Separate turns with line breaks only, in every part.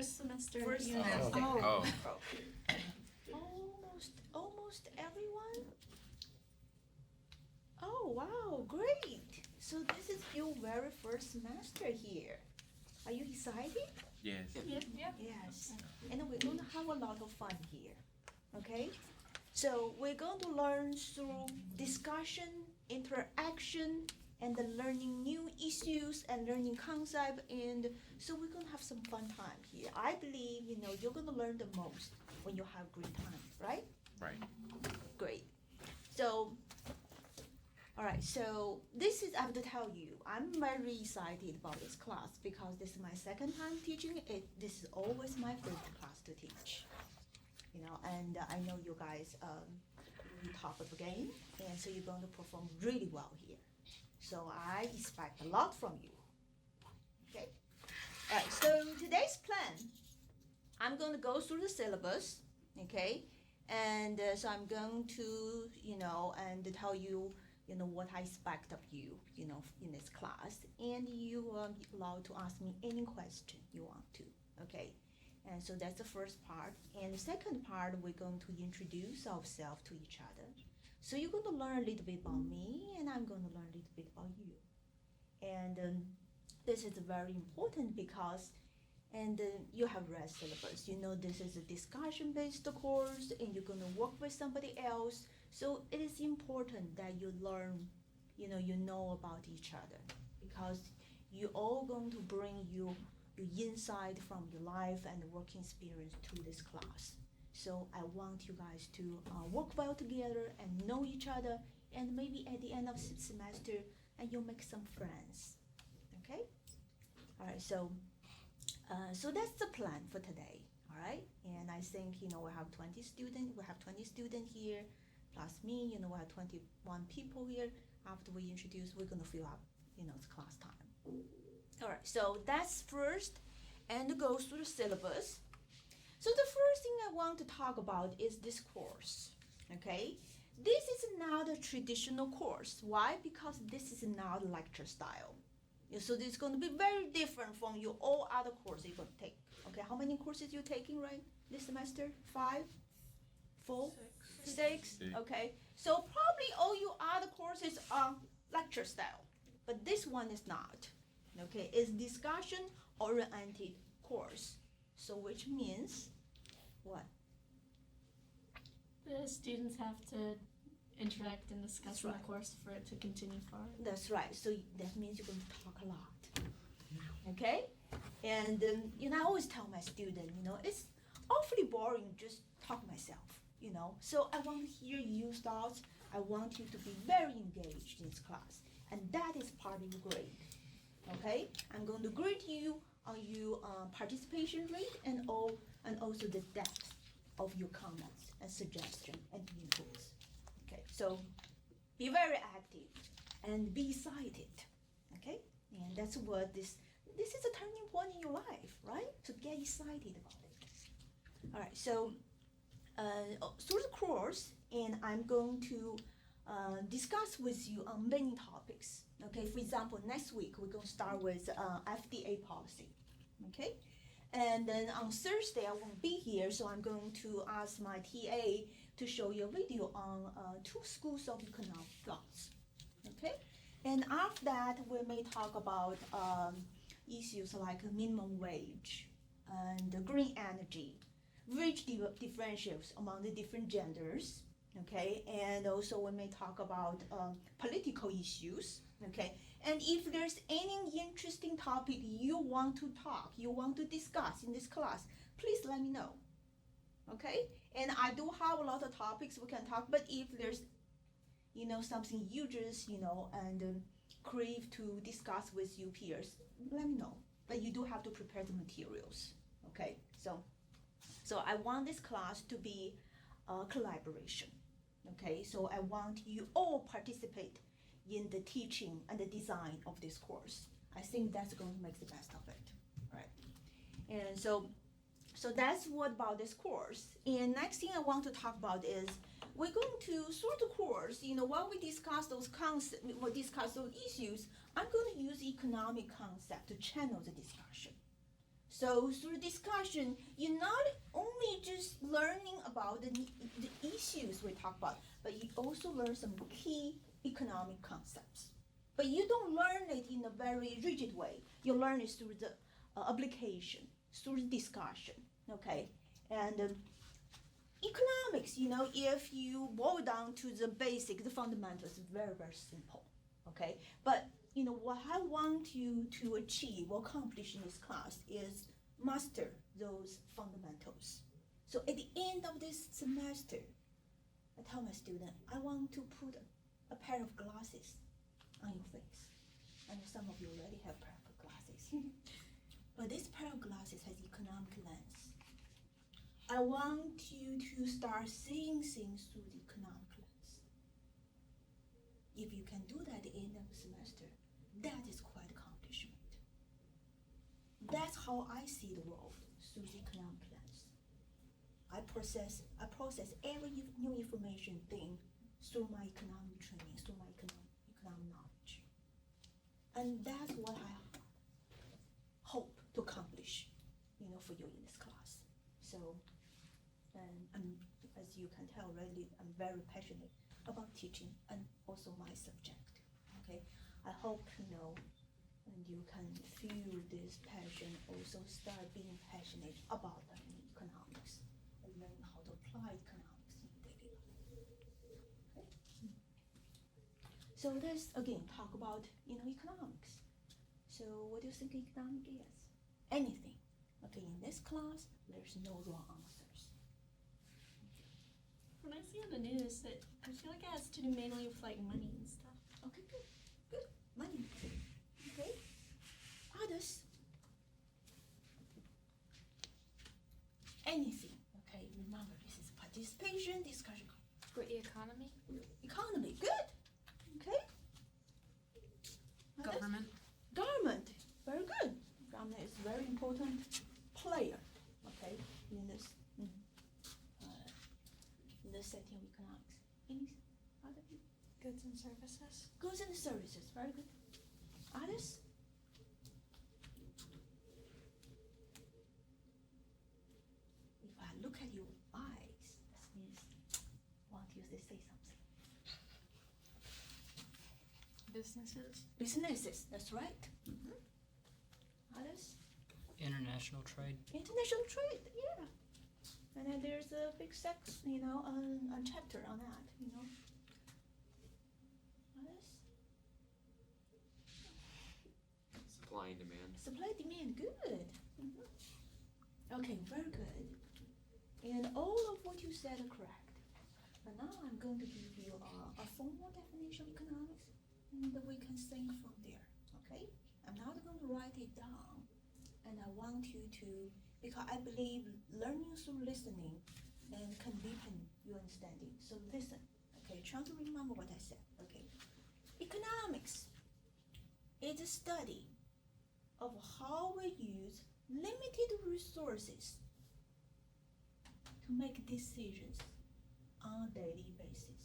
first semester.
First
here.
semester.
Oh.
Almost everyone? Oh, wow, great. So this is your very first semester here. Are you excited?
Yes.
Yep.
Yes. And we're going to have a lot of fun here. Okay? So we're going to learn through discussion, interaction, and then learning new issues and learning concept, and so we're going to have some fun time here. I believe, you're going to learn the most when you have great time, right?
Right.
Great. So, all right, so this is, I have to tell you, I'm very excited about this class because this is my second time teaching it. This is always my favorite class to teach. And I know you guys top of the game, and so you're going to perform really well here. So I expect a lot from you. Okay? All right, so today's plan, I'm going to go through the syllabus, okay? And so I'm going to, and tell you, what I expect of you, in this class. And you are allowed to ask me any question you want to, okay? And so that's the first part. And the second part, we're going to introduce ourselves to each other. So you're going to learn a little bit about me, and I'm going to learn a little bit about you. And this is very important because, you have read syllabus. This is a discussion-based course, and you're going to work with somebody else. So it is important that you learn, you know about each other, because you're all going to bring your insight from your life and working experience to this class. So I want you guys to work well together and know each other, and maybe at the end of the semester, and you'll make some friends. Okay? All right. So that's the plan for today. All right. And I think we have 20 students. We have 20 students here, plus me. We have 21 people here. After we introduce, we're gonna fill up it's class time. All right. So that's first, and go through the syllabus. So the first thing I want to talk about is this course, okay? This is not a traditional course. Why? Because this is not lecture style. So this is going to be very different from your all other courses you're going to take. Okay, how many courses you taking, right, this semester? 5? 4? 6? Okay, so probably all your other courses are lecture style, but this one is not. Okay, it's discussion-oriented course. So which means what?
The students have to interact and discuss
That's
in
right.
the course for it to continue forward.
That's right. So that means you're going to talk a lot. Okay? And I always tell my student, it's awfully boring just talk myself, So I want to hear your thoughts. I want you to be very engaged in this class. And that is part of your grade. Okay? I'm going to grade you on your participation rate and also the depth of your comments and suggestions and inputs. Okay, so be very active and be excited. Okay, and that's what this is a turning point in your life, right? So get excited about it. All right, so through the course, and I'm going to discuss with you on many topics. Okay, for example, next week we're going to start with FDA policy. Okay, and then on Thursday I won't be here, so I'm going to ask my TA to show you a video on 2 schools of economic thoughts. Okay, and after that we may talk about issues like minimum wage and green energy, wage differentials among the different genders. Okay, and also we may talk about political issues. Okay, and if there's any interesting topic you want to discuss in this class, please let me know. Okay, and I do have a lot of topics we can talk, but if there's something you just and crave to discuss with your peers, let me know. But you do have to prepare the materials. Okay, so I want this class to be a collaboration. Okay, so I want you all participate in the teaching and the design of this course. I think that's going to make the best of it, right? And so that's what about this course. And next thing I want to talk about is we're going to, through the course, while we discuss those concepts, we discuss those issues, I'm going to use economic concept to channel the discussion. So through discussion, you're not only just learning about the issues we talk about, but you also learn some key economic concepts. But you don't learn it in a very rigid way. You learn it through the application, through the discussion, okay? And economics, if you boil down to the basic, the fundamentals, very, very simple, okay? But what I want you to achieve or accomplish in this class is master those fundamentals. So at the end of this semester, I tell my student, I want to put a pair of glasses on your face. I know some of you already have a pair of glasses. But this pair of glasses has economic lens. I want you to start seeing things through the economic lens. If you can do that at the end of the semester, that is quite accomplishment. That's how I see the world, through the economic lens. I process every new information thing through my economic training, through my economic knowledge. And that's what I hope to accomplish, for you in this class. So, and as you can tell already, I'm very passionate about teaching and also my subject, okay? I hope, and you can feel this passion, also start being passionate about learning economics and learning how to apply economics in daily life. Okay? So let's again talk about economics. So what do you think economics is? Anything. Okay, in this class, there's no wrong answers.
When I see on the news, I feel like it has to do mainly with like money and stuff.
Okay, good. Money. Okay. Others. Anything. Okay, remember this is participation, discussion.
For economy?
Economy, good. Okay. Others?
Government.
Government, very good. Government is very important player, okay, in this setting of economics. Any other people?
Goods and services.
Goods and services, very good. Others? If I look at your eyes, that means I want you to say something.
Businesses.
Businesses, that's right. Others?
International trade.
International trade, yeah. And then there's a big a chapter on that, Others?
Supply and demand.
Supply demand, good. Okay, very good. And all of what you said are correct. But now I'm going to give you a formal definition of economics, and we can think from there, okay? I'm not going to write it down, and I want you to, because I believe learning through listening and can deepen your understanding. So listen, okay? Try to remember what I said, okay? Economics is a study of how we use limited resources to make decisions on a daily basis.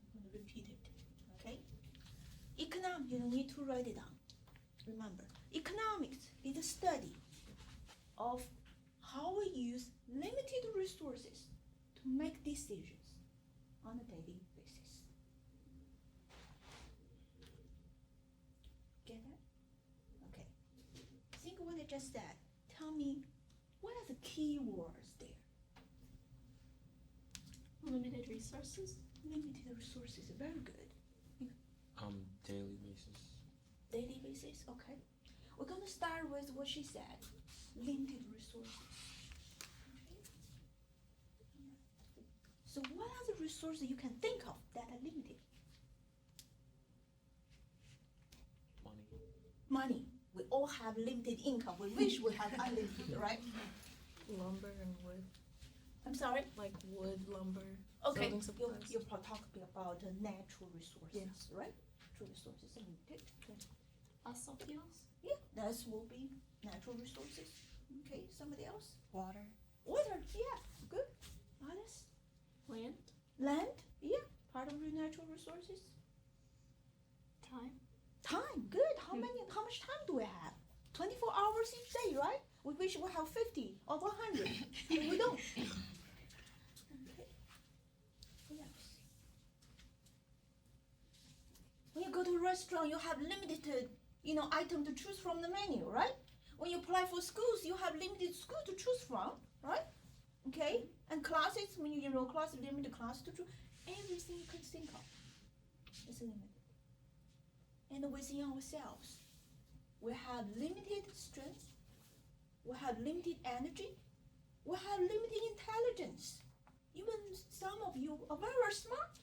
I'm going to repeat it, okay? Economics, you don't need to write it down. Remember, economics is a study of how we use limited resources to make decisions on a daily basis. Get that? Okay. Think what I just said. Tell me, what are the key words there?
Limited resources.
Limited resources, very good.
Daily basis.
Daily basis, okay. We're gonna start with what she said. Limited resources. Okay. So what are the resources you can think of that are limited?
Money.
Money. We all have limited income. We wish we had unlimited, right?
Lumber and wood.
I'm sorry?
Like wood, lumber,
Okay,
building supplies.
you're talking about natural resources,
Yes.
right? Natural resources are limited. Okay.
Fossil fuels.
Yeah, that will be natural resources. Okay, somebody else?
Water.
Water, yeah, good. Others?
Land.
Land, yeah, part of your natural resources.
Time.
Time, good. How much time do we have? 24 hours each day, right? We wish we have 50 or 100, but we don't. Okay. What else? When you go to a restaurant, you have limited, item to choose from the menu, right? When you apply for schools, you have limited school to choose from, right? Okay? And classes, when you enroll classes, limited class to choose. Everything you can think of is limited. And within ourselves, we have limited strength, we have limited energy, we have limited intelligence. Even some of you are very smart,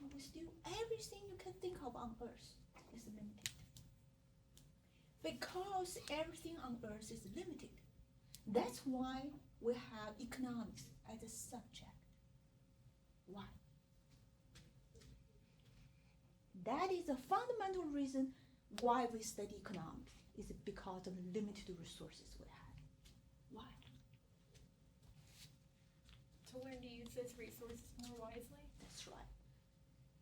but still everything you can think of on earth is limited. Because everything on earth is limited, that's why we have economics as a subject. Why? That is a fundamental reason why we study economics, is because of the limited resources we have. Why?
To learn to use those resources more wisely.
That's right.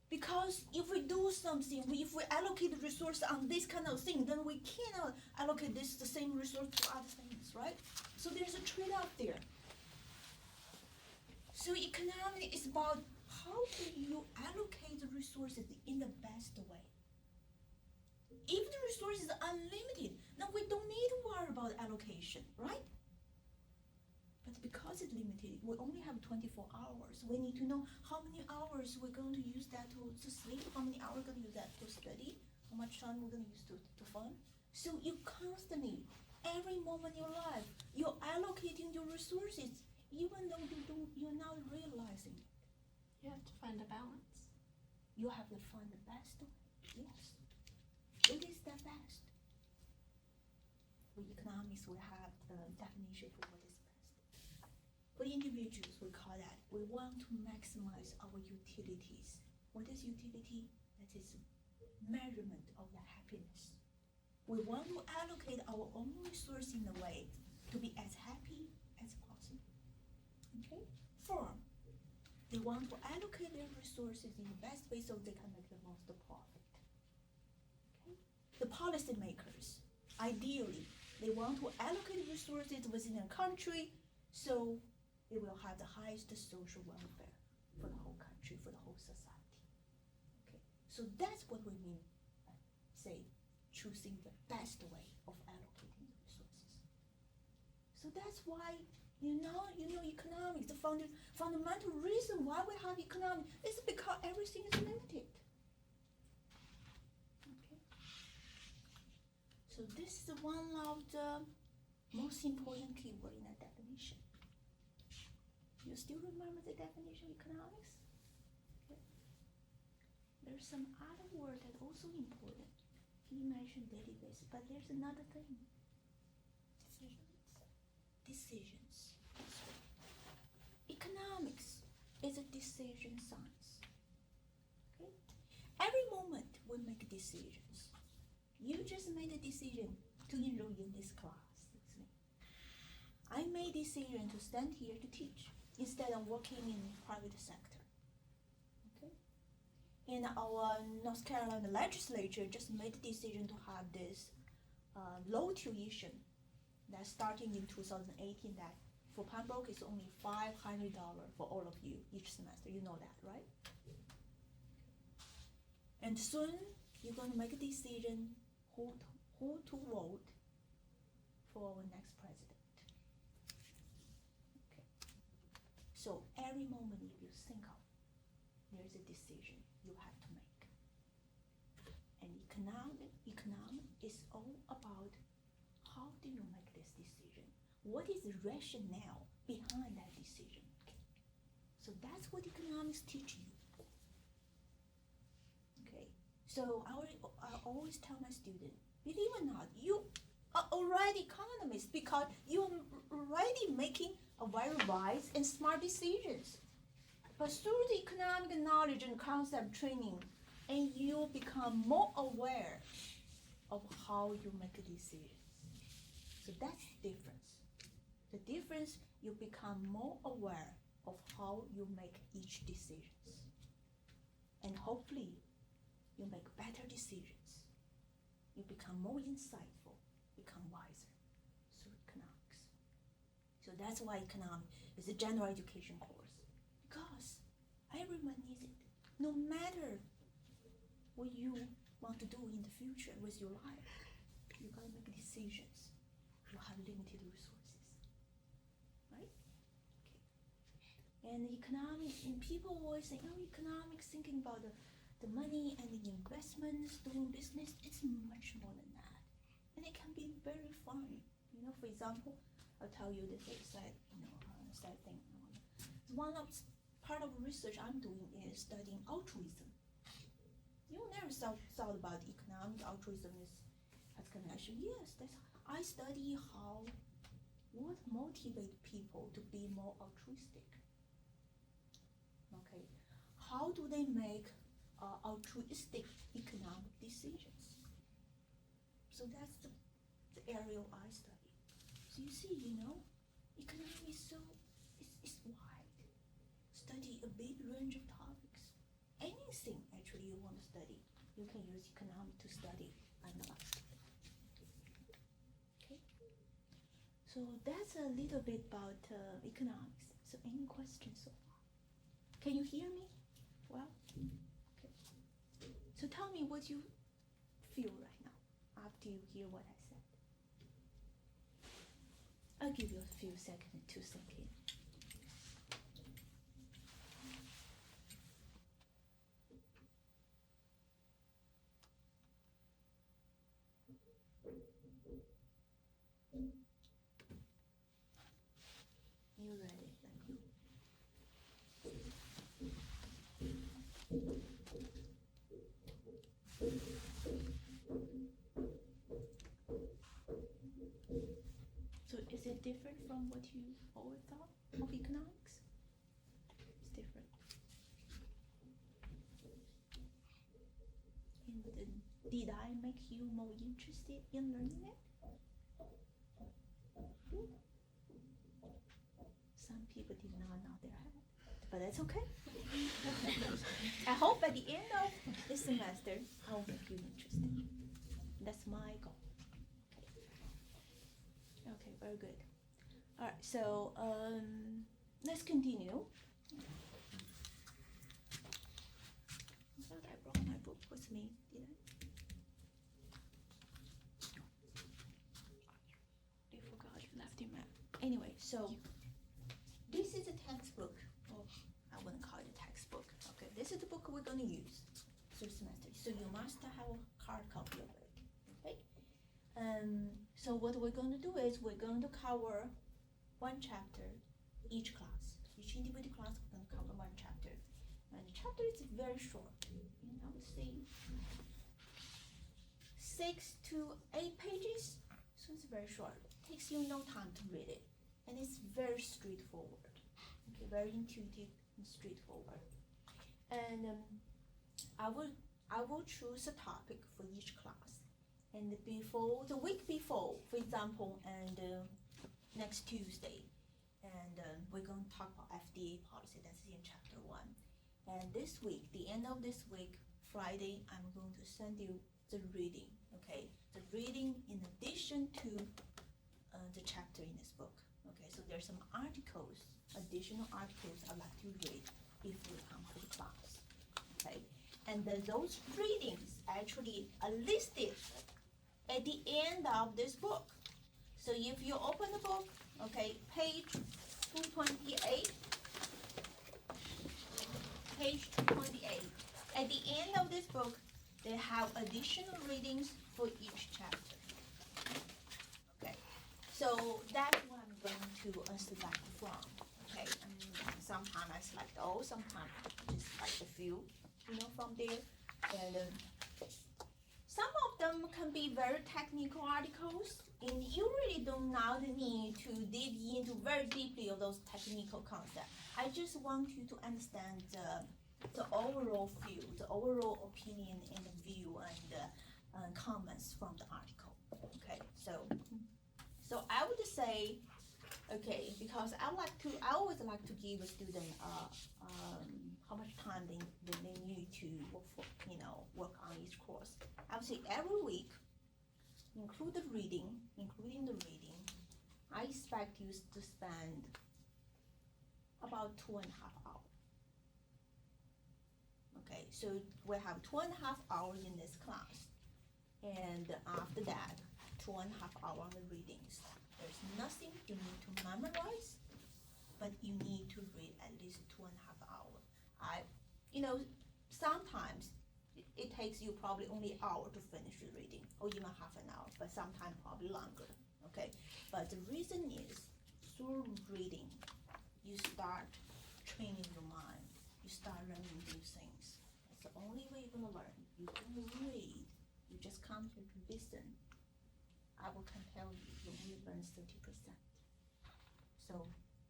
Because if we do something, if we allocate the resource on this kind of thing, then we cannot allocate the same resource to other things, right? So there's a trade-off there. So economics is about how do you allocate the resources in the best way. If the resource is unlimited, then we don't need to worry about allocation, right? But because it's limited, we only have 24 hours. We need to know how many hours we're going to use that to sleep, how many hours we're going to use that to study, how much time we're going to use to fun. So you constantly, every moment in your life, you're allocating your resources, even though you're not realizing it.
You have to find a balance.
You have to find the best way. Yes. What is the best? For economics, we have the definition for what is best. For individuals, we call that, we want to maximize our utilities. What is utility? That is measurement of the happiness. We want to allocate our own resource in a way to be as happy as possible. Okay? Firm, they want to allocate their resources in the best way so they can make the most profit. Okay? The policymakers, ideally, they want to allocate resources within a country so it will have the highest social welfare for the whole country, for the whole society. Okay, so that's what we mean by, say, choosing the best way of allocating the resources. So that's why, economics, the fundamental reason why we have economics is because everything is limited. Okay. So this is one of the most important keyword in the definition. You still remember the definition of economics? Okay. There's some other word that also important. He mentioned daily basis, but there's another thing. Decisions. Economics is a decision science. Okay? Every moment we make decisions. You just made a decision to enroll in this class. That's me. I made a decision to stand here to teach instead of working in private sector. Okay? And our North Carolina legislature just made a decision to have this low tuition that starting in 2018 that for Pembroke is only $500 for all of you each semester. You know that, right? And soon you're going to make a decision who to vote for our next president. Okay. So every moment if you think of, there's a decision you have to make. And economic is all about how do you make this decision? What is the rationale behind that decision? So that's what economics teach you. Okay. So I always tell my students, believe it or not, you are already economists because you're already making a very wise and smart decisions. But through the economic knowledge and concept training, and you become more aware of how you make a decision. So that's the difference. The difference, you become more aware of how you make each decisions. And hopefully, you make better decisions. You become more insightful become wiser through economics. So that's why economics is a general education course, because everyone needs it. No matter what you want to do in the future with your life, you gotta make decisions. You have limited resources, right? Okay. And economics, and people always say, oh, economics, thinking about the money and the investments, doing business. It's much more than that, and it can be very fun. You know, for example, I'll tell you this sad, sad thing. One of part of research I'm doing is studying altruism. You never thought about economic altruism as connection. Yes, I study what motivate people to be more altruistic. Okay, how do they make altruistic economic decisions? So that's the area I study. So you see, economics is it's wide. Study a big range of topics. Anything actually you want to study, you can use economics to study, analyze. Okay. So that's a little bit about economics. So any questions so far? Can you hear me? Well, okay. So tell me what you feel right now after you hear what I said. I'll give you a few seconds to sink in. You ready? Thank you. So is it different from what you always thought of economics? It's different. And did I make you more interested in learning it? Some people did not nod their head, but that's okay. I hope by the end of this semester, I'll make you interested. That's my goal. Okay, very good. All right, so let's continue. I thought I brought my book with me, did I? I forgot, left it map. Anyway, so this is a textbook. Oh, I wouldn't call it a textbook. Okay, this is the book we're going to use through semester. So you must have a hard copy of it. Okay. So what we're going to do is we're going to cover one chapter each class. Each individual class we're going to cover one chapter. And the chapter is very short. I would say 6 to 8 pages. So it's very short. It takes you no time to read it. And it's very straightforward. Okay, very intuitive and straightforward. And I will choose a topic for each class. And the week before, for example, and next Tuesday, and we're going to talk about FDA policy. That's in chapter 1. And this week, the end of this week, Friday, I'm going to send you the reading. Okay, the reading in addition to the chapter in this book. Okay, so there's some articles, additional articles I'd like to read if we come to the class. Okay, and then those readings actually are listed at the end of this book. So if you open the book, okay, page 228, page 228. At the end of this book, they have additional readings for each chapter. Okay, so that's what I'm going to select from. Okay, sometimes I select all, sometimes just like a few, from there. And some of them can be very technical articles, and you really do not need to dig into very deeply of those technical concepts. I just want you to understand the overall feel, the overall opinion and the view and comments from the article. Okay, so I would say, okay, because I always like to give a student how much time they need to work on each course. I would say every week including the reading, I expect you to spend about 2.5 hours. Okay, so we have 2.5 hours in this class, and after that, 2.5 hours on the readings. There's nothing you need to memorize, but you need to read at least 2.5 hours. Sometimes it takes you probably only an hour to finish the reading, or even half an hour, but sometimes probably longer. Okay, but the reason is through reading, you start training your mind. You start learning new things. That's the only way you're gonna learn. You don't read. You just come here to listen. I will compel you. You only learn 30%. So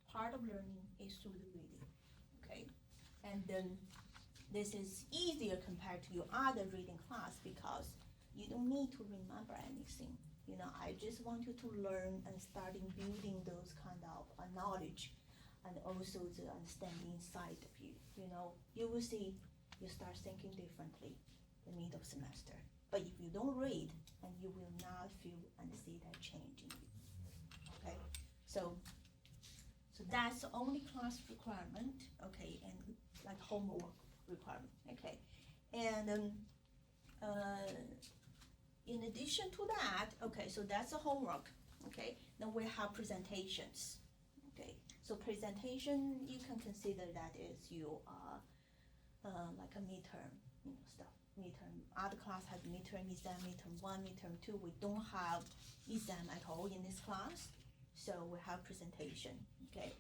part of learning is through the reading. Okay, and then this is easier compared to your other reading class because you don't need to remember anything. I just want you to learn and starting building those kind of knowledge and also the understanding inside of you. You will see you start thinking differently the middle of semester. But if you don't read, and you will not feel and see that change in you. Okay, so that's the only class requirement. Okay, and like homework requirement. Okay, and in addition to that, okay, so that's the homework. Okay, then we have presentations. Okay, so presentation you can consider that is your like a midterm stuff. Midterm. Other class has midterm exam, midterm 1, midterm 2. We don't have exam at all in this class, so we have presentation. Okay,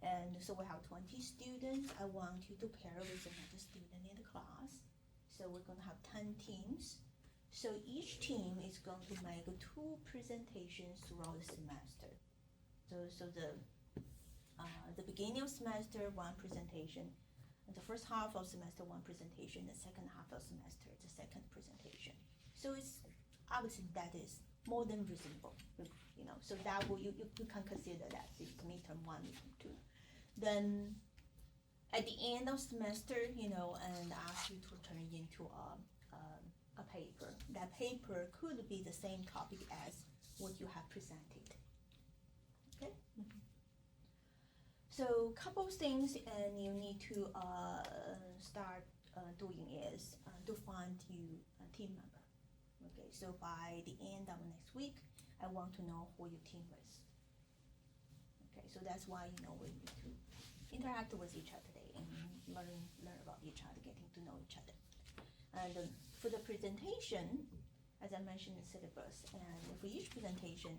and so we have 20 students. I want you to pair with another student in the class. So we're going to have 10 teams. So each team is going to make 2 presentations throughout the semester. So the beginning of semester, 1 presentation. And the first half of semester, 1 presentation. The second half of semester, the second presentation. So it's obviously that is more than reasonable. So that will you can consider that it's midterm 1, midterm 2. Then at the end of semester, and ask you to turn into a paper. That paper could be the same topic as what you have presented. Okay. So couple of things, and you need to start doing is to find you a team member. Okay. So by the end of next week, I want to know who your team is. Okay. So that's why we need to interact with each other today and learn about each other, getting to know each other. And for the presentation, as I mentioned in syllabus, and for each presentation,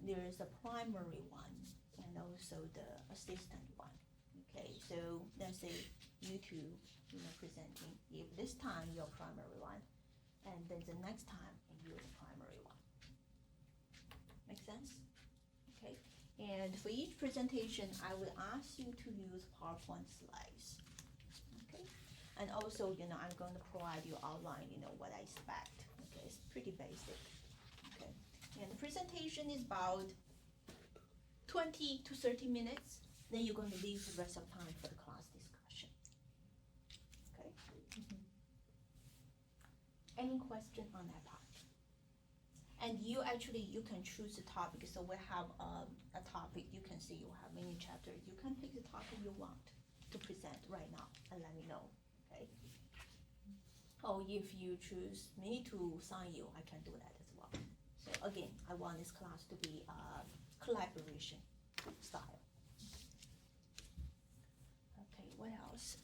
there is a primary one and also the assistant one. Okay, so let's say you two, presenting. If this time you're primary one, and then the next time you're the primary one. Make sense? Okay. And for each presentation, I would ask you to use PowerPoint slides. Okay. And also, I'm going to provide you outline, what I expect. Okay, it's pretty basic. Okay. And the presentation is about 20 to 30 minutes. Then you're going to leave the rest of time for the class discussion. Okay. Any question on that part? And you can choose the topic. So we have a topic. You can see you have many chapters. You can pick the topic you want to present right now and let me know. Okay. Or if you choose me to sign you, I can do that as well. So again, I want this class to be collaboration style. Okay, what else?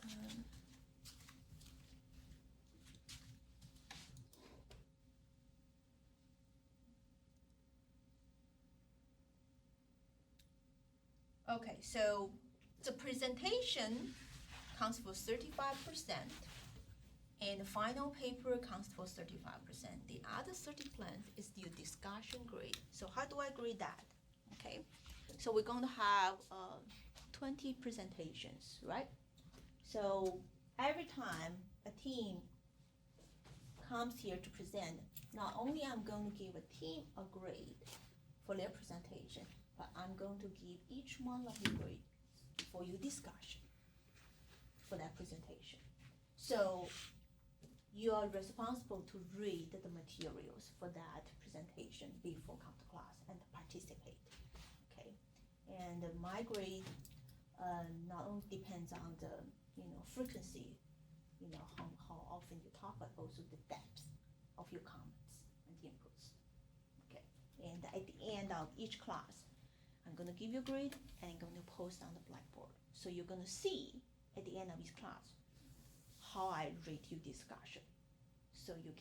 Okay, so the presentation counts for 35%, and the final paper counts for 35%. The other 30% is your discussion grade. So how do I grade that? Okay, so we're going to have 20 presentations, right? So every time a team comes here to present, not only I'm going to give a team a grade for their presentation, but I'm going to give each one of you grade for your discussion for that presentation. So you are responsible to read the materials for that presentation before come to class and participate. Okay, and my grade not only depends on the frequency, how often you talk, but also the depth of your comments and inputs. Okay, and at the end of each class, I'm gonna give you a grade and I'm gonna post on the blackboard. So you're gonna see at the end of each class how I rate your discussion. So you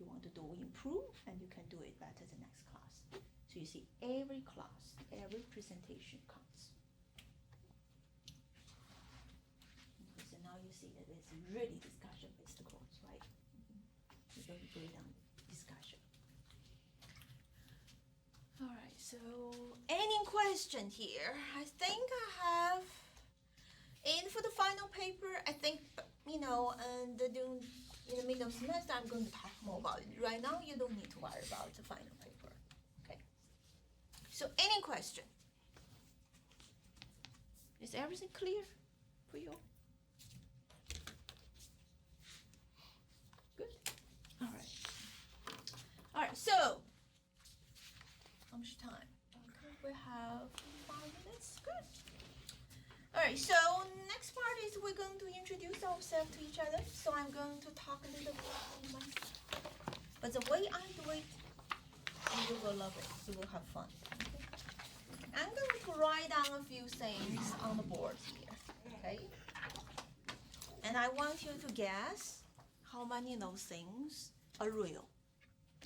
want to do improve and you can do it better the next class. So you see every class, every presentation counts. Okay, so now you see that it's really discussion-based course, right? You're going to grade on discussion. All right, so any question here? I think I have. And for the final paper, I think, and in the middle of semester, I'm going to talk more about it. Right now, you don't need to worry about the final paper. Okay. So any question? Is everything clear for you? Good. All right. All right. So how much time? Okay, we have 5 minutes. Good. All right. So next part is we're going to introduce ourselves to each other. So I'm going to talk a little bit about myself. But the way I do it, you will love it. You will have fun. Okay? I'm going to write down a few things on the board here. Okay. And I want you to guess how many of those things are real.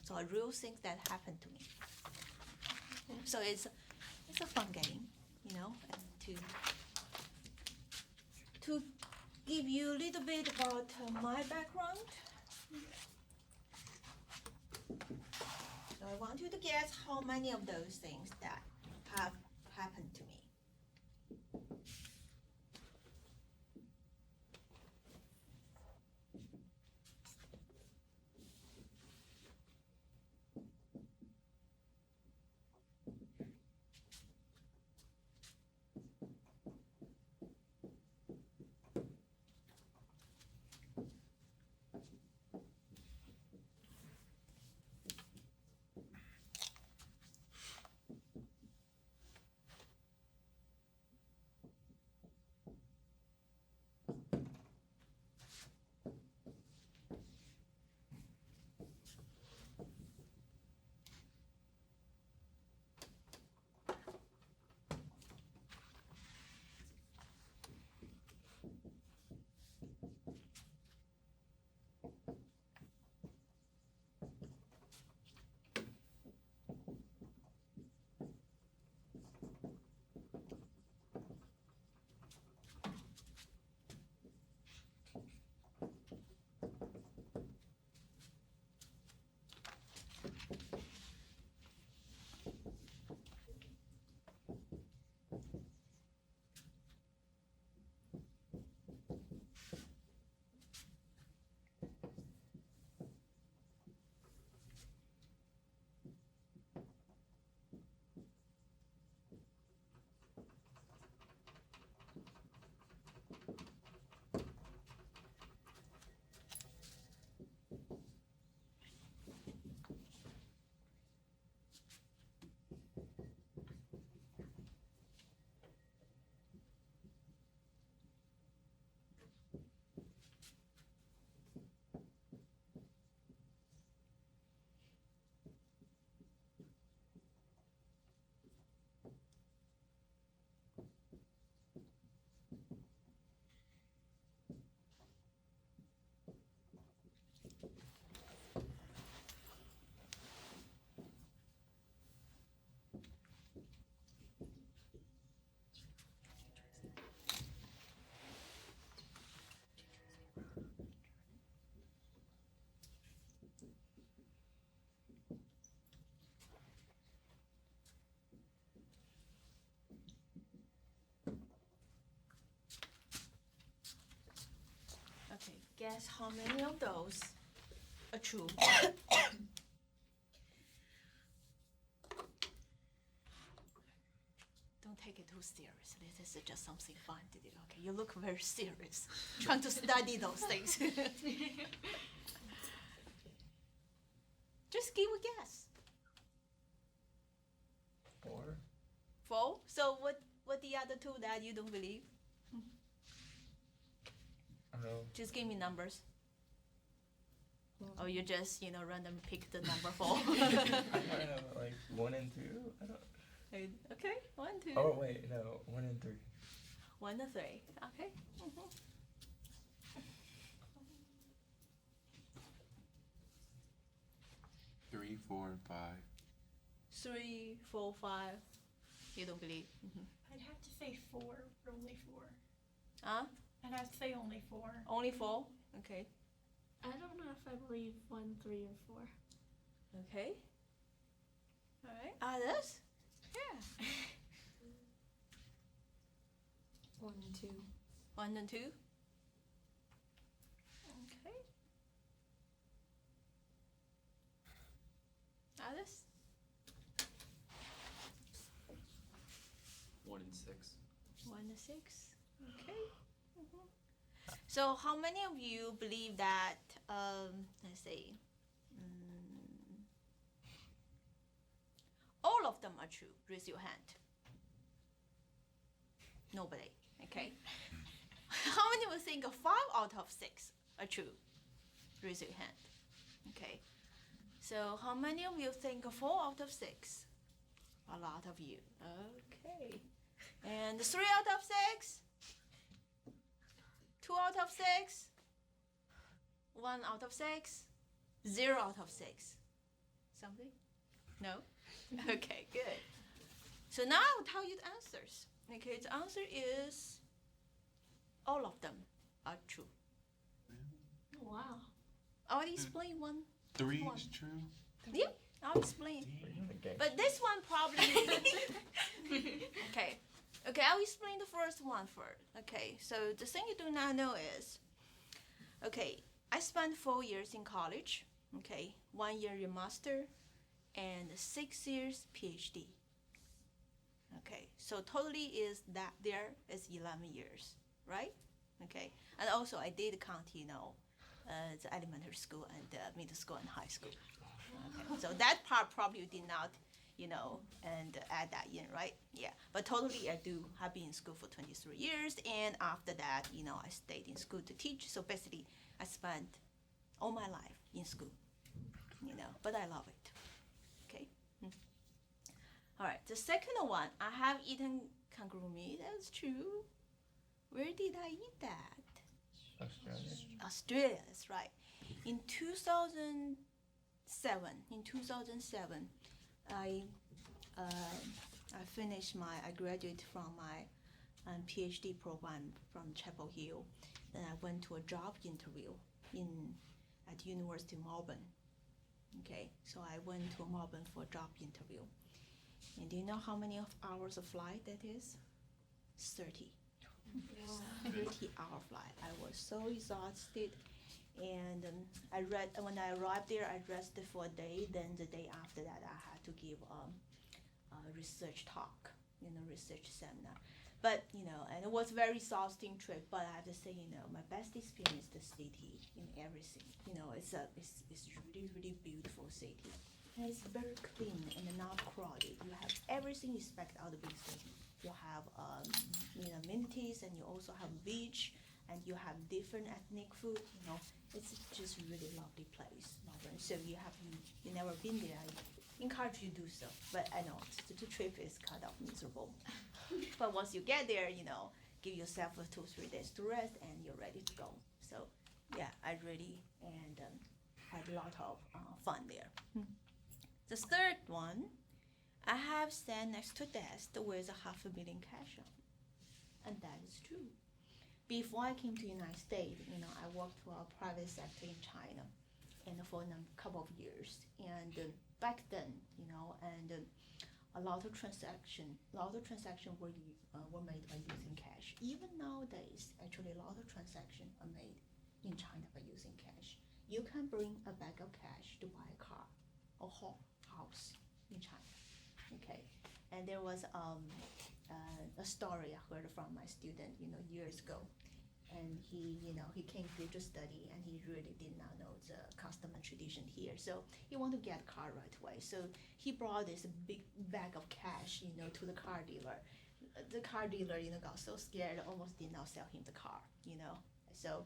So are real things that happened to me. So it's a fun game, and to give you a little bit about my background. So I want you to guess how many of those things that have happened to me. Okay, guess how many of those are true? Don't take it too seriously. This is just something fun to do. Okay, you look very serious, trying to study those things. Just give a guess.
4.
4. So what the other two that you don't believe?
I don't know.
Just give me numbers. Or you just randomly pick the number 4.
I don't know, like 1 and 2. I don't.
Okay, 1, 2.
Oh wait, no, 1 and 3.
1 and 3. Okay. Mm-hmm.
3, 4, 5.
3, 4, 5. You don't believe? Mm-hmm.
I'd have to say 4, only 4.
Huh?
I'd have to say only 4.
Only 4? Okay.
I don't know if I believe 1, 3, or 4.
Okay. All right. Others? Yeah.
1 and 2.
1 and 2. Okay. Others?
1 and 6.
1 and 6. Okay. Mhm. So, how many of you believe that? Let's see. All of them are true. Raise your hand. Nobody. Okay. How many will think 5 out of 6 are true? Raise your hand. Okay. So how many of you think 4 out of 6? A lot of you. Okay. And 3 out of 6? 2 out of 6? 1 out of 6? 0 out of 6? Something? No? Okay, good. So now I'll tell you the answers. Okay, the answer is all of them are true.
Wow.
I'll explain one.
3
One.
is true.
Yeah, I'll explain.
Okay.
But this one probably. Okay. Okay, I'll explain the first one first. Okay, so the thing you do not know is, okay, I spent 4 years in college. Okay, 1 year in master, and 6 years PhD. Okay, so totally is that there is 11 years, right? Okay, and also I did count, the elementary school and middle school and high school. Okay, so that part probably you did not, and add that in, right? Yeah, but totally I have been in school for 23 years, and after that, I stayed in school to teach. So basically, I spent all my life in school, but I love it. Okay. All right, the second one, I have eaten kangaroo meat. That's true. Where did I eat that?
Australia.
Australia, that's right. In 2007, I I graduated from my PhD program from Chapel Hill. Then I went to a job interview at University of Melbourne. Okay, so I went to Melbourne for a job interview. And do you know how many hours of flight that is? 30. 30-hour flight. I was so exhausted, and when I arrived there, I rested for a day. Then the day after that, I had to give a research talk, research seminar. But and it was a very exhausting trip. But I have to say, my best experience the city in everything. It's really beautiful city. And it's very clean and not crowded. You have everything you expect out of big city. You have amenities, and you also have beach, and you have different ethnic food. It's just a really lovely place, Melbourne. So you never been there, I encourage you to do so. But I know the trip is kind of miserable. But once you get there, give yourself 2-3 days to rest, and you're ready to go. So yeah, I really had a lot of fun there. The third one, I have stand next to desk with $500,000 cash on, and that is true. Before I came to United States, I worked for a private sector in China, and for a couple of years. And back then, a lot of transactions were made by using cash. Even nowadays, actually, a lot of transactions are made in China by using cash. You can bring a bag of cash to buy a car or house in China. Okay, and there was a story I heard from my student, years ago. And he came here to study, and he really did not know the custom and tradition here. So he wanted to get a car right away. So he brought this big bag of cash, to the car dealer. The car dealer, got so scared, almost did not sell him the car, So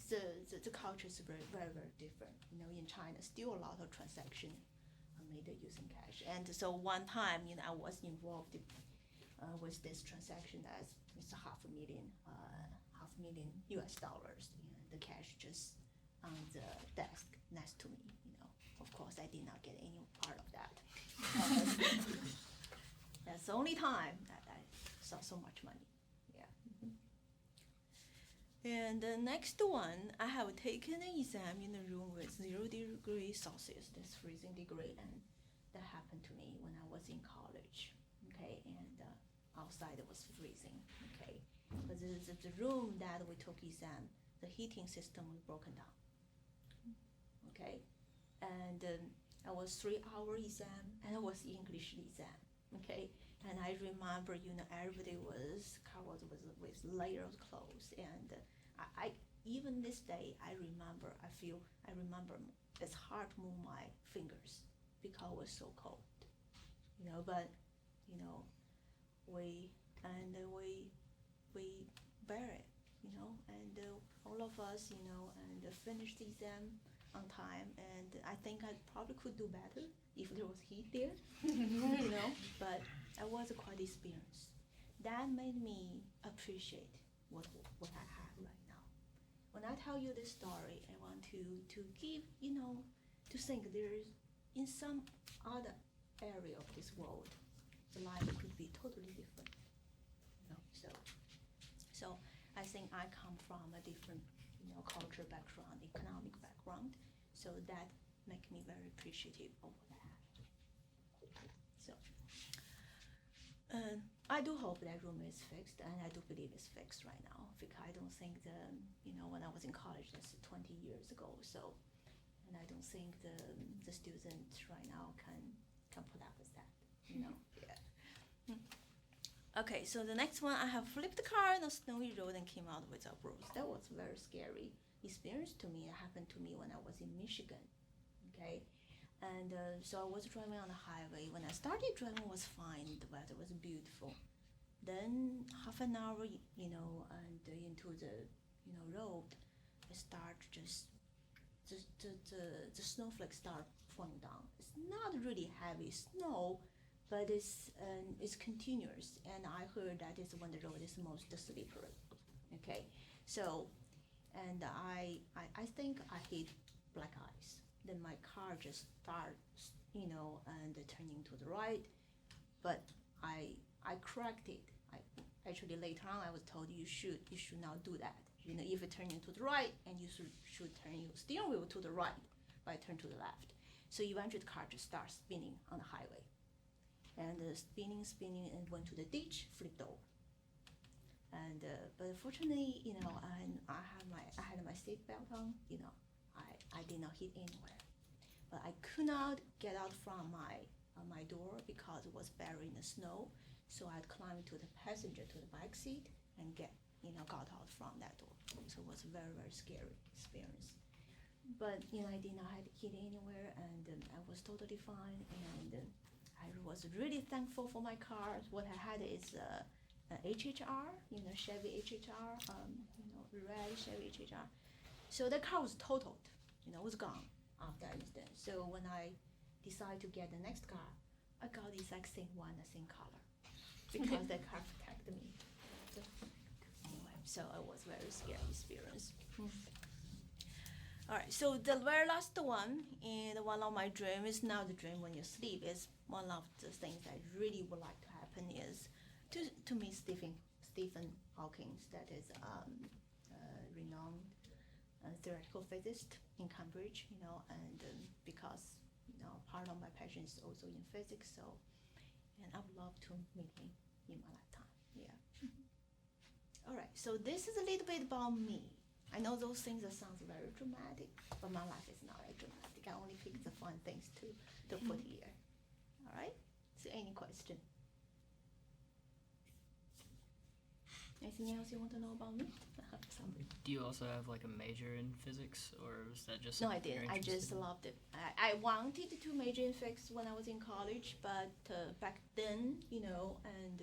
the culture is very, very, very different. In China, still a lot of transaction are made using cash. And so one time, I was involved with this transaction as it's $500,000 US dollars, and the cash just on the desk next to me. Of course, I did not get any part of that. That's the only time that I saw so much money. Yeah. And the next one, I have taken an exam in a room with 0 degrees Celsius, that's freezing degree, and that happened to me when I was in college. Okay, and outside it was freezing. Okay, but the room that we took exam, the heating system was broken down. Okay, and I was 3-hour exam, and it was English exam. Okay, and I remember, everybody was covered with layers of clothes, and I even this day I remember it's hard to move my fingers because it was so cold. But we bear it, and all of us, and finished the exam on time, and I think I probably could do better if there was heat there, but it was a quite experience. That made me appreciate what I have right now. When I tell you this story, I want to give, to think there's, in some other area of this world, the life could be totally different. So I think I come from a different, culture background, economic background, so that make me very appreciative of what I have. So I do hope that room is fixed, and I do believe it's fixed right now, because I don't think when I was in college, that's 20 years ago, so, and I don't think the students right now can put up with that, Yeah. Okay, so the next one, I have flipped the car on a snowy road and came out with a bruise. That was a very scary experience to me. It happened to me when I was in Michigan, okay? And so I was driving on the highway. When I started driving, it was fine. The weather was beautiful. Then half an hour, and into the, road, I start just, the snowflakes start falling down. It's not really heavy snow, but it's continuous, and I heard that is when the road is most slippery. Okay, so, and I think I hit black ice. Then my car just starts, and turning to the right, but I corrected it. Actually later on I was told you should not do that. If you turn into the right, and you should turn your steering wheel to the right, but I turn to the left. So eventually the car just starts spinning on the highway. And spinning, and went to the ditch, flipped over. And but fortunately, I had my seatbelt on. I did not hit anywhere. But I could not get out from my door because it was buried in the snow. So I climbed to the passenger, to the back seat, and got out from that door. So it was a very, very scary experience. But I did not hit anywhere, and I was totally fine. And I was really thankful for my car. What I had is a HHR, Chevy HHR, red Chevy HHR. So the car was totaled, was gone after that incident. So when I decided to get the next car, I got the exact same one, the same color, because the car protected me. So anyway, so it was a very scary experience. All right, so the very last one, and one of my dreams is now the dream when you sleep, is one of the things I really would like to happen is to meet Stephen Hawking, that is renowned theoretical physicist in Cambridge, and because part of my passion is also in physics, so, and I would love to meet him in my lifetime. Yeah. All right, so this is a little bit about me. I know those things that sounds very dramatic, but my life is not that dramatic. I only pick the fun things to put here. All right? So any question? Anything else you want to know about me?
Do you also have like a major in physics, or was that just
No, I
something you're
didn't. I
interested
just
in?
loved it. I wanted to major in physics when I was in college, but back then, and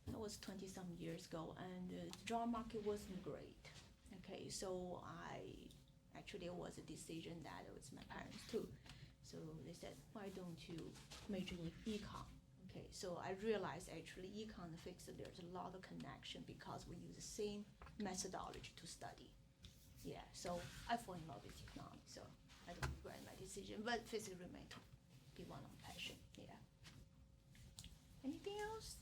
that was 20 some years ago, and the job market wasn't great. Okay, so it was a decision that it was my parents too. So they said, why don't you major in econ? Okay, so I realized actually econ and physics, there's a lot of connection because we use the same methodology to study. Yeah, so I fall in love with economics, so I don't regret my decision, but physics remained to be one of my passion. Yeah. Anything else?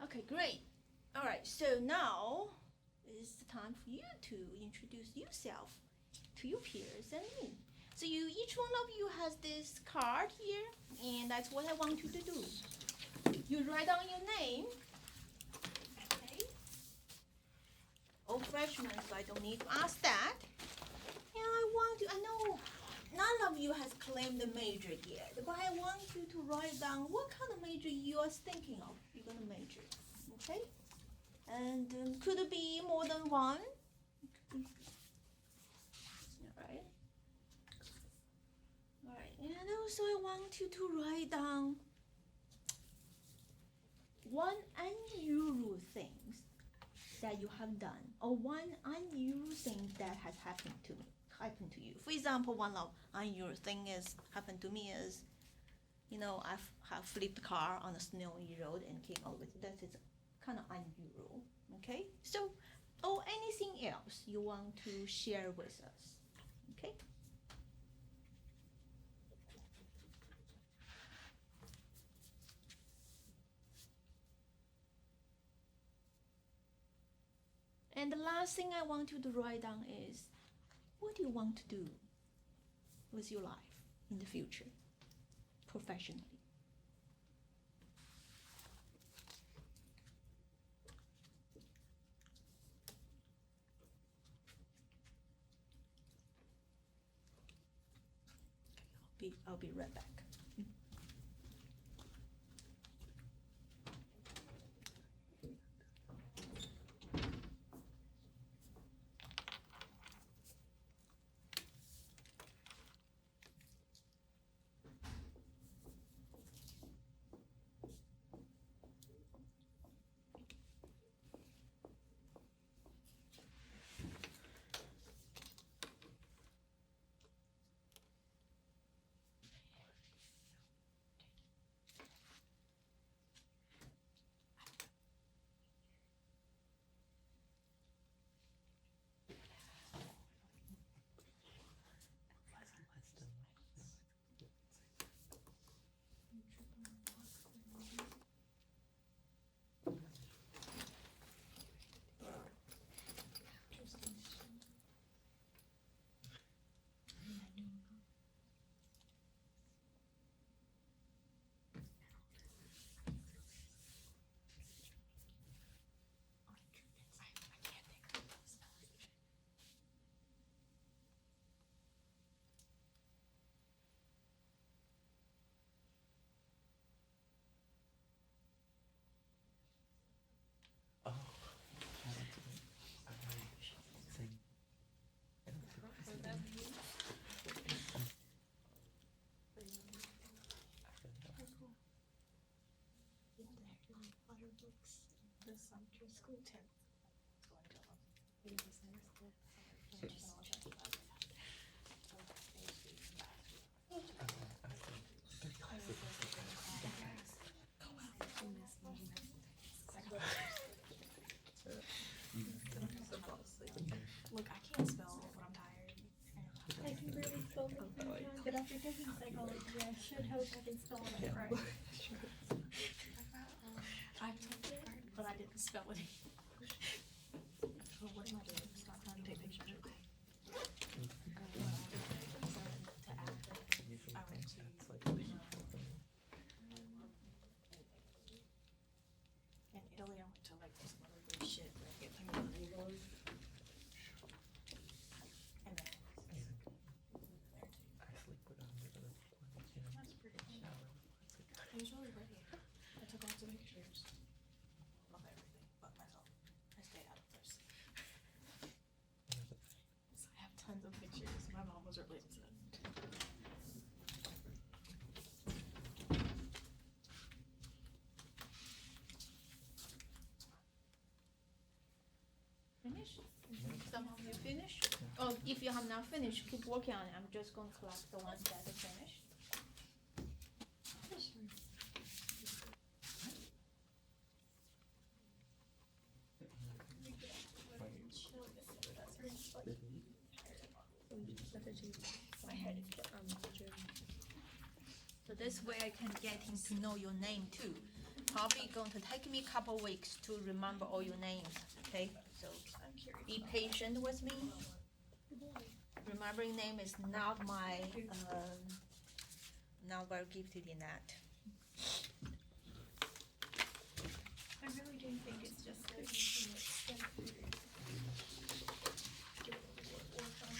Okay, great. All right, so now is the time for you to introduce yourself to your peers and me. So each one of you has this card here, and that's what I want you to do. You write down your name. Okay. All freshmen, so I don't need to ask that. And I know none of you has claimed the major yet, but I want you to write down what kind of major you are thinking of you're gonna major. Okay? And could it be more than one? Alright. Alright, and also I want you to write down one unusual things that you have done, or one unusual thing that has happened to you. For example, one of unusual thing is happened to me is, I have flipped car on a snowy road and came over. That is kind of unusual. Okay, so or anything else you want to share with us. Okay. And the last thing I want you to write down is, what do you want to do with your life in the future, professionally? I'll be right back.
Oh.
Look, I can't spell, but I'm tired.
I can barely spell my name, but after taking psychology, I should hope I can spell it right.
I took it, but I didn't spell it. So what am I doing? Stop trying to take pictures. In Italy, I went to like this other weird shit where I get paid on Legos. And then
I sleep with under the
that's pretty cool. It was really pretty. I took pictures of everything but myself. I stay out of this. So I have tons of pictures. My mom was related to that.
Finish? Some of you finish? Oh, if you have not finished, keep working on it. I'm just going to collect the ones that are finished. So this way I can get him to know your name too. Probably going to take me a couple weeks to remember all your names, okay? So be patient with me. Remembering name is not my, not very gifted in that.
I really do think it's just so easy to spend food. Give it a little work on.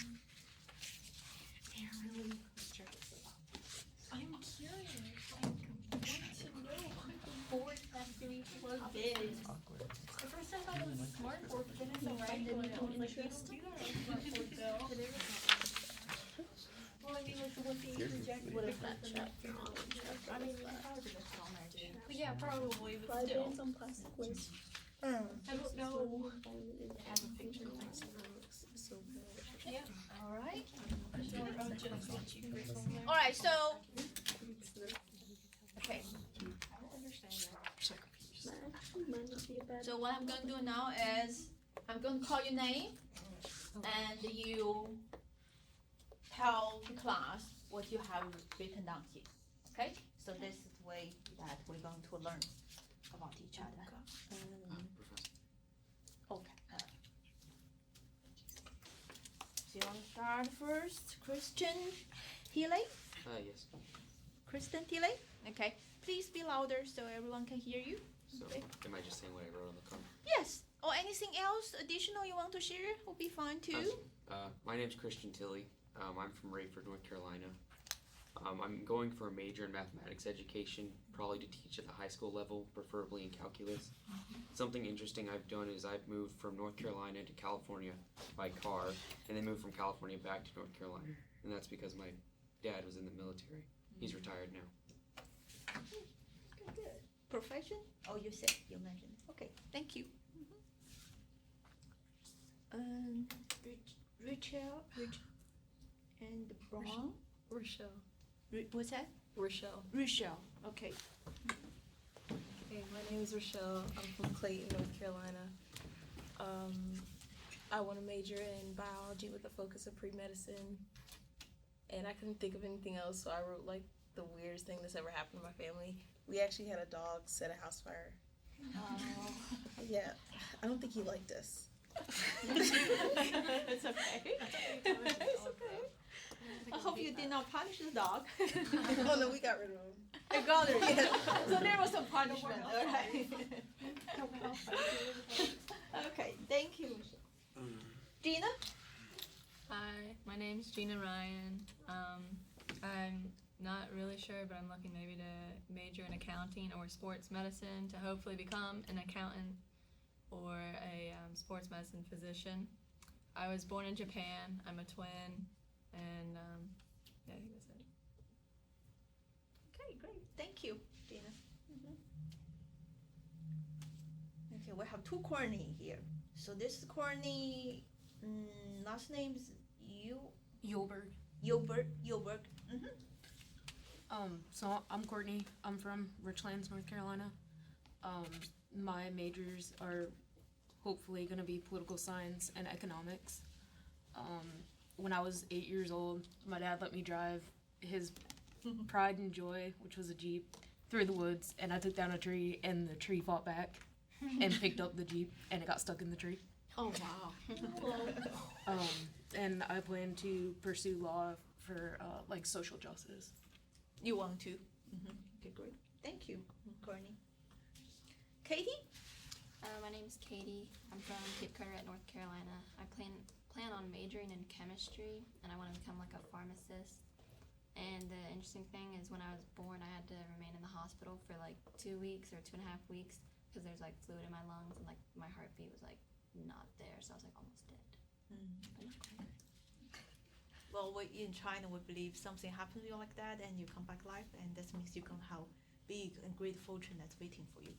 They're really stressed about
I'm curious. I want to know. I'm bored after we plugged in.
Awkward.
At first I thought it was a smart board, but then it's a regular. I was like, you don't do that on smart board though. Well, I mean, like the one thing you project.
What is that chat? I mean, you probably just put on there too.
Yeah, probably, but still.
on plastic waste.
I don't know.
It has a picture next to it. Looks so good.
Yeah.
All right.
Or I'll just let you Chris on there.
All right. So, okay.
I don't understand that. I'm so confused.
Actually, might not be a bad.
So what I'm going to do now is I'm going to call your name, and you tell the class what you have written down here. Okay? So this is the way that we're going to learn about each other.
Professor.
Okay. So you want to start first, Christian Healy?
Yes.
Kristen Healy? Okay. Please be louder so everyone can hear you.
So,
Okay.
am I just saying what I wrote on the card?
Yes. Or anything else additional you want to share will be fine too.
My name's Christian Tilley. I'm from Rayford, North Carolina. I'm going for a major in mathematics education, probably to teach at the high school level, preferably in calculus. Something interesting I've done is I've moved from North Carolina to California by car, and then moved from California back to North Carolina. And that's because my dad was in the military. He's retired now.
Good. Profession? Oh, you said, you mentioned. Okay, thank you. Rachel, and Brown.
Rochelle.
What's that?
Rochelle.
Rochelle. Okay.
Hey, my name is Rochelle. I'm from Clayton, North Carolina. I want to major in biology with a focus of pre-medicine. And I couldn't think of anything else, so I wrote like the weirdest thing that's ever happened to my family. We actually had a dog set a house fire. Yeah, I don't think he liked us.
It's okay. It's okay. I hope you did not punish the dog.
Oh no, we got rid of him.
I got it. Yeah. So there was some punishment. All right. Okay. Thank you. Gina.
Hi, my name's Gina Ryan. I'm not really sure, but I'm looking maybe to major in accounting or sports medicine to hopefully become an accountant or a sports medicine physician. I was born in Japan. I'm a twin, and yeah, I think that's it.
Okay, great. Thank you, Gina. Okay, we have two Courtney here. So this Courtney, last name is
Yolberg.
Yolberg.
So I'm Courtney. I'm from Richlands, North Carolina. My majors are hopefully going to be political science and economics. When I was 8 years old, my dad let me drive his pride and joy, which was a Jeep, through the woods, and I took down a tree, and the tree fought back and picked up the Jeep, and it got stuck in the tree.
Oh wow.
And I plan to pursue law for like social justice.
You want to? Okay, great. Thank you, Courtney. Katie?
My name's Katie. I'm from Cape Carteret, North Carolina. I plan on majoring in chemistry, and I want to become like a pharmacist. And the interesting thing is when I was born, I had to remain in the hospital for like 2 weeks or 2.5 weeks because there's like fluid in my lungs and like my heartbeat was like not there, so I was like almost dead. But not quite.
Well, in China, we believe something happens to you like that, and you come back alive, and that means you can have big and great fortune that's waiting for you.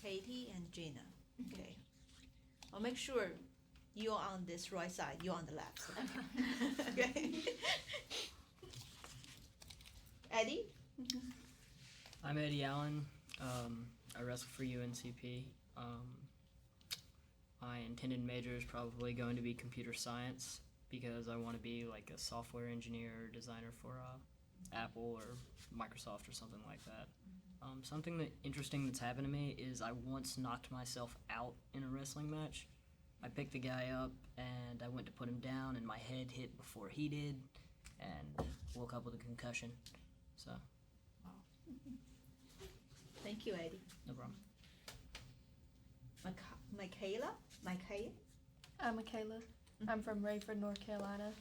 Katie and Gina. Okay. I'll make sure you're on this right side. You're on the left side. Okay. Eddie.
I'm Eddie Allen. I wrestle for UNCP. My intended major is probably going to be computer science because I want to be like a software engineer or designer for Apple or Microsoft or something like that. Something interesting that's happened to me is I once knocked myself out in a wrestling match. I picked the guy up and I went to put him down and my head hit before he did and woke up with a concussion. So.
Thank you, Eddie.
No problem.
Michaela?
I'm Michaela. I'm from Rayford, North Carolina.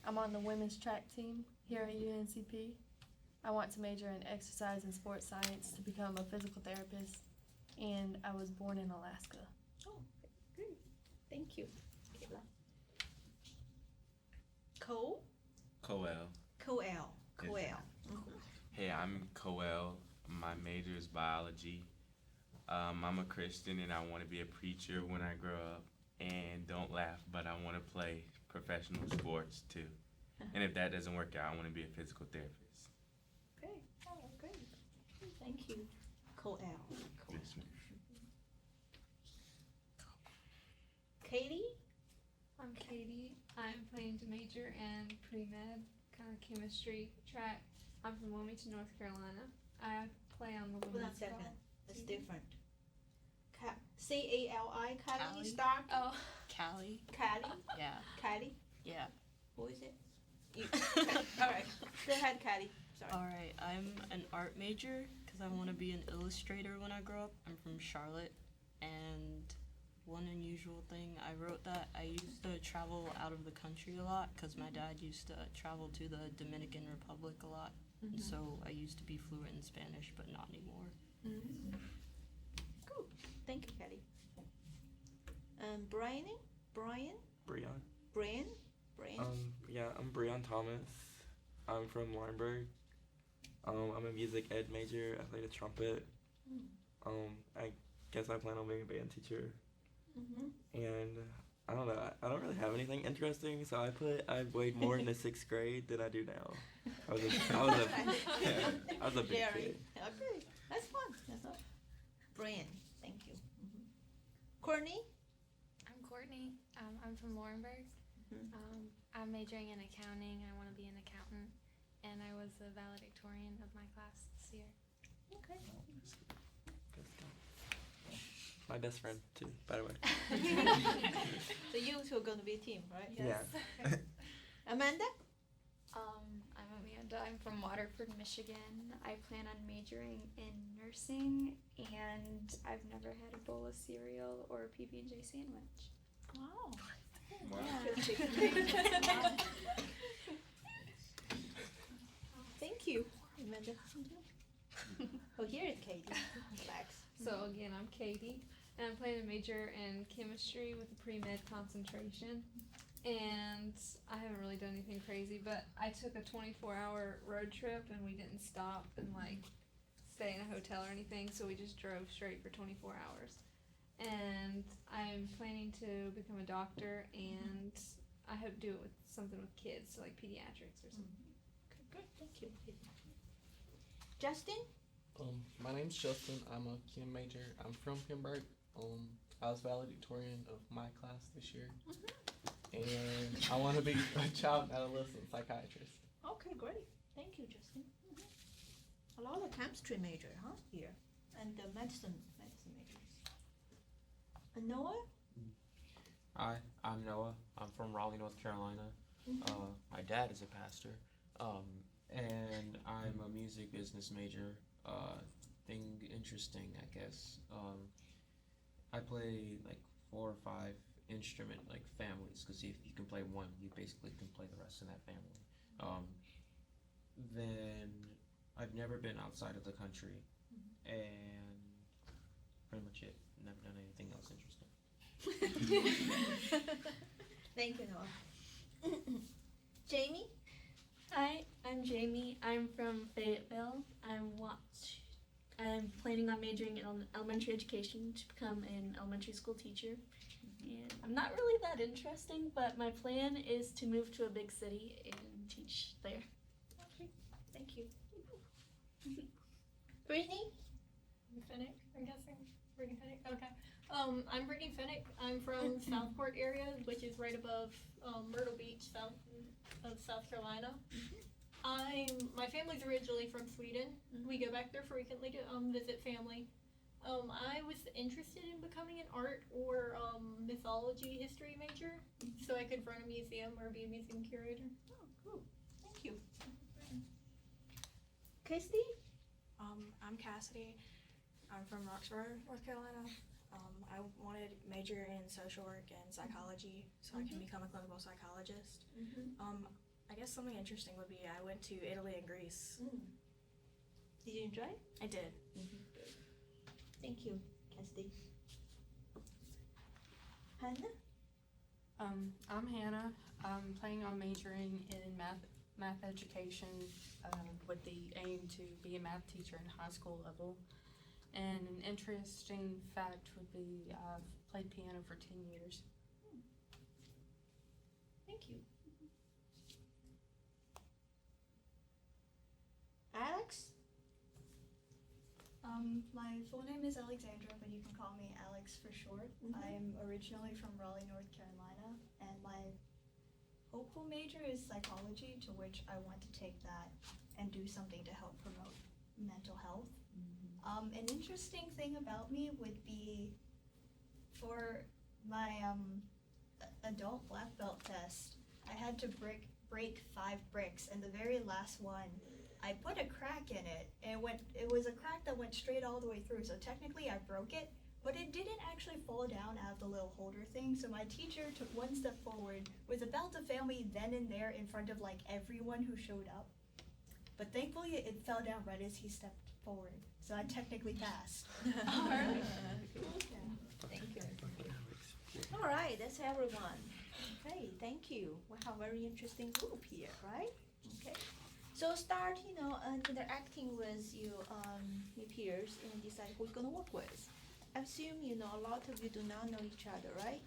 I'm on the women's track team here at UNCP. I want to major in exercise and sports science to become a physical therapist, and I was born in Alaska.
Oh, good. Thank you, Michaela. Cole?
Coel.
Coel.
Hey, I'm Coel. My major is biology. I'm a Christian and I want to be a preacher when I grow up. And don't laugh, but I want to play professional sports too. And if that doesn't work out, I want to be a physical therapist.
Great. Oh, great. Thank you, Coel.
Yes, ma'am.
Katie?
I'm Katie. I'm planning to major in pre-med, kind of chemistry track. I'm from Wilmington, North Carolina. I play on the
Hold on a
women's
second.
ball
It's
team.
different. C-A-L-I, Callie,
Callie.
start.
Oh,
Callie.
Callie?
Yeah.
Callie?
Yeah.
Who is it? You. Alright. Go ahead, Callie. Sorry.
Alright, I'm an art major because I want to be an illustrator when I grow up. I'm from Charlotte, and one unusual thing, I wrote that I used to travel out of the country a lot because my dad used to travel to the Dominican Republic a lot. And so I used to be fluent in Spanish, but not anymore.
Cool. Thank you, Kelly. Brian?
Brian.
Yeah,
I'm Brian Thomas. I'm from Laurinburg. I'm a music ed major. I play the trumpet. I guess I plan on being a band teacher. And I don't know. I don't really have anything interesting, so I weighed more in the 6th grade than I do now. I was a big
Jerry.
kid.
Okay, that's fun. That's all. Brian, thank you. Courtney?
I'm Courtney. I'm from Laurinburg. I'm majoring in accounting. I want to be an accountant, and I was the valedictorian of my class this year.
Okay.
My best friend too, by the way.
So you two are going to be a team, right?
Yeah.
Amanda?
I'm Amanda. I'm from Waterford, Michigan. I plan on majoring in nursing, and I've never had a bowl of cereal or a PB&J sandwich.
Wow. Thank you, Amanda. Oh, here is Katie. Relax.
So again, I'm Katie, and I'm planning to major in chemistry with a pre-med concentration. And I haven't really done anything crazy, but I took a 24-hour road trip and we didn't stop and like stay in a hotel or anything, so we just drove straight for 24 hours. And I'm planning to become a doctor, and I hope to do it with something with kids, so like pediatrics or something.
Okay, good. Thank you. Justin?
My name's Justin. I'm a chem major. I'm from Pembroke. I was valedictorian of my class this year. And I want to be a child and adolescent psychiatrist.
Okay, great. Thank you, Justin. A lot of chemistry major, huh? Here, and the medicine majors. And Noah?
Hi, I'm Noah. I'm from Raleigh, North Carolina. My dad is a pastor, and I'm a music business major. Thing interesting, I guess. I play like 4 or 5 instrument like families, because if you can play one, you basically can play the rest in that family. Then I've never been outside of the country, and pretty much it. Never done anything else interesting.
Thank you, Noah. Jamie?
Hi, I'm Jamie. I'm from Fayetteville. I'm planning on majoring in elementary education to become an elementary school teacher. And I'm not really that interesting, but my plan is to move to a big city and teach there.
Okay, thank you. Brittany?
Finnick, I'm guessing. Brittany Finnick? Okay. I'm Brittany Finnick. I'm from Southport area, which is right above Myrtle Beach, south of South Carolina. My family's originally from Sweden. We go back there frequently to visit family. I was interested in becoming an art or mythology history major, so I could run a museum or be a museum curator.
Oh, cool. Thank you. Kirsty?
I'm Cassidy. I'm from Roxborough, North Carolina. I wanted to major in social work and psychology so I can become a clinical psychologist. I guess something interesting would be I went to Italy and Greece.
Did you enjoy?
I did.
Thank you, Cassidy. Hannah?
I'm Hannah. I'm planning on majoring in math education with the aim to be a math teacher in high school level. And an interesting fact would be I've played piano for 10 years.
Thank you. Alex?
My full name is Alexandra, but you can call me Alex for short. I am originally from Raleigh, North Carolina, and my hopeful major is psychology, to which I want to take that and do something to help promote mental health. An interesting thing about me would be for my adult black belt test, I had to break 5 bricks, and the very last one, I put a crack in it, and it was a crack that went straight all the way through, so technically I broke it, but it didn't actually fall down out of the little holder thing, so my teacher took one step forward, was about to fail me then and there in front of like everyone who showed up. But thankfully it fell down right as he stepped forward, so I technically passed.
Alright. Thank you. Alright, that's everyone. Okay, thank you. We have a very interesting group here, right? Okay. So start, interacting with your peers and decide who you're gonna work with. I assume a lot of you do not know each other, right?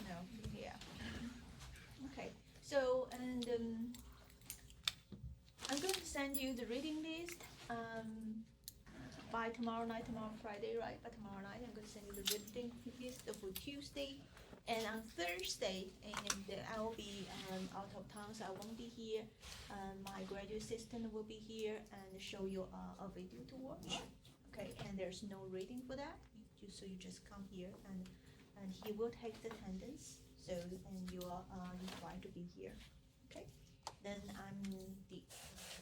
No. Yeah. Okay. So I'm going to send you the reading list by tomorrow Friday, right? By tomorrow night, I'm going to send you the reading list for Tuesday. And on Thursday, and I will be out of town, so I won't be here. My graduate assistant will be here and show you a video to watch. Okay, and there's no reading for that. So you just come here, and he will take the attendance. So and you are required to be here. Okay. Then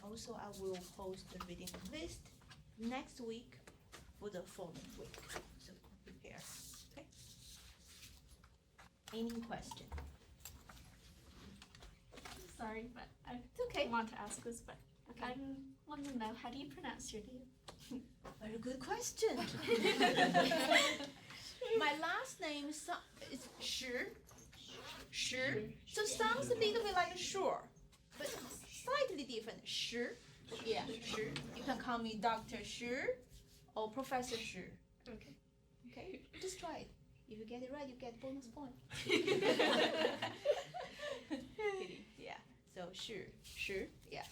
also I will post the reading list next week for the following week. So prepare. Okay. Any question?
Sorry, but I
okay.
want to ask this, but I want to know, how do you pronounce your name?
Very good question. My last name is Shi. So sounds a little bit like sure, but slightly different. Shi. Yeah, Shi. You can call me Dr. Shi or Professor Shi.
Okay.
Okay, just try it. If you get it right, you get bonus point. Kidding. Yeah. So Shi. Yeah.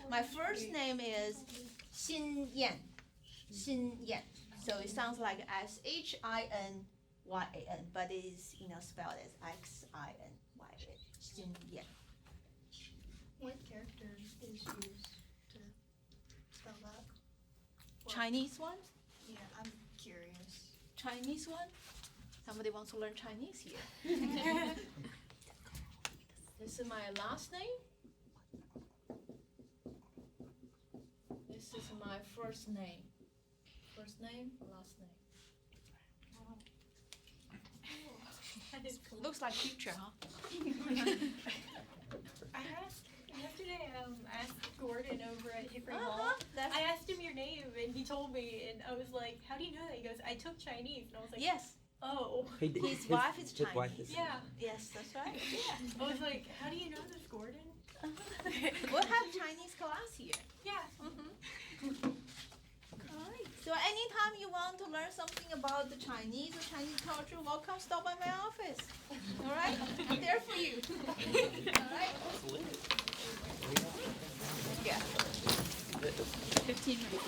My first name is Xin Yan. So it sounds like Shinyan, but it is spelled as Xinyan. Xin Yan.
What character is used to spell that?
Chinese one?
Yeah, I'm curious.
Chinese one? Somebody wants to learn Chinese here. This is my last name. This is my first name. First name, last name.
That is cool.
Looks like future, huh?
I asked yesterday. I asked Gordon over at Hickory
Uh-huh,
Hall.
that's-
I asked him your name, and he told me, and I was like, "How do you know that?" He goes, "I took Chinese," and I was like,
Yes.
"Oh."
His wife is
his wife
Chinese.
is-
Yeah.
Yes, that's right. Yeah.
I was like, "How do you know this, Gordon?"
We'll have Chinese class here.
Yeah.
Alright. So anytime you want to learn something about the Chinese or Chinese culture, welcome stop by my office. Alright? I'm there for you. Alright? Yeah.
15 minutes.